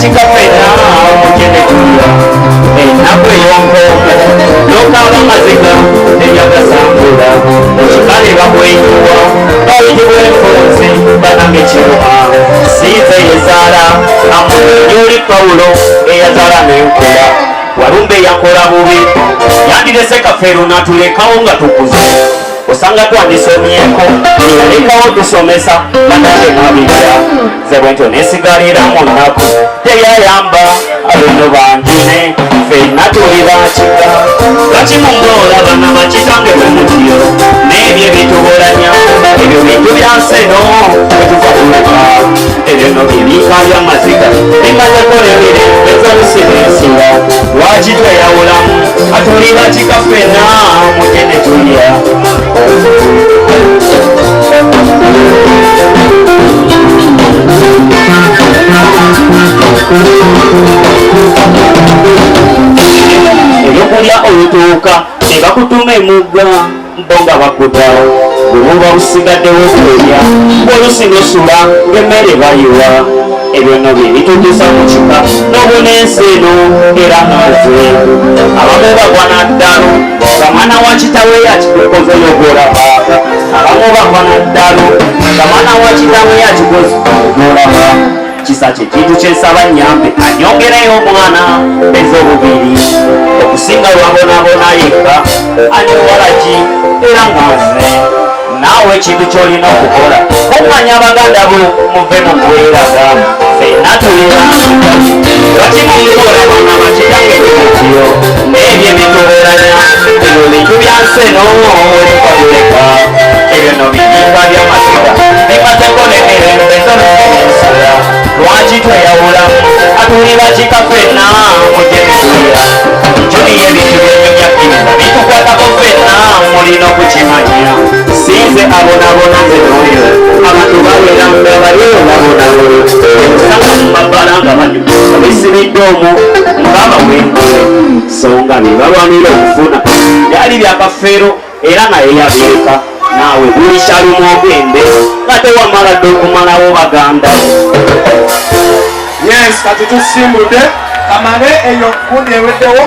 chikafena mukene tuya ennaku eyonko nokaba maziga eyagasambula ekikale babwenyuwa bayitibwa enfunzi banange kiruha siize yezaala amunyoli Pawulo eyazaala nenkula walumbe yakola bubi yandirese kafeero natulekawo nga tukuze osanga twandisomyeko yalekawo tusomesa banange nabirya ze bwentyo nesigalira mu nnaku teyayamba abeno banjine fenna tuli bakika lwaki mumwola bana bakitange bwe mutyo n'ebyo ebitubolanya ebyo bintu byanseno bwetuva kuleka ebyo no bibika byamaziga bimazekola emirembe zolusibensiba lwaki tweyawulamu atuli bakika fenna mugene tulya ebyokulya olutuuka nebakutuma emugga mbonga bakuta bwebuba busigaddewo okulya bwolusinosula ng'emmere bayiwa ebyo no bye bitutuusa mu kika n'obunensi eno era naze abamu bagwa naddalo nga mwana wa kitawe yakikoze yogolaba abamu bagwa naddalo nga mwana wa kitawe yakikoze yogolaba kisa kyekintu kyensaba nyambe anyongereyo omwana ez'obubiri okusinga lwabonabona yekka aniwalaki era ngaze naawe ekintu kyolina okukola okumanya abaganda bo muve mu kweraga fenna tulina lwaki mumukola bana bakitange kimutyo n'ebyo ebituberanya ebyo bintu byanseno olukabuleka ebyo no biyimba by'amasiga bimateko n'emirembe z'olusibensola lwaki tweyawulamu atuli bakika fenna mujenetuya ekyo niyo ebintu byenyonyakkiriza bitukwatako fenna mulina okukimanya sinze abonabona nze n'oyo abantu baweranga baliyo babonabona osanga mu mabbala nga banyuka bisibidde omwo ng'abawengule so nga be balwanira okufuna byali byakafeero era naye yabeeka naawe bulikyalumu ogende nga tewamala dde okumalawo baganda yes kati tusimbudde kamale eyo kundi eweddewo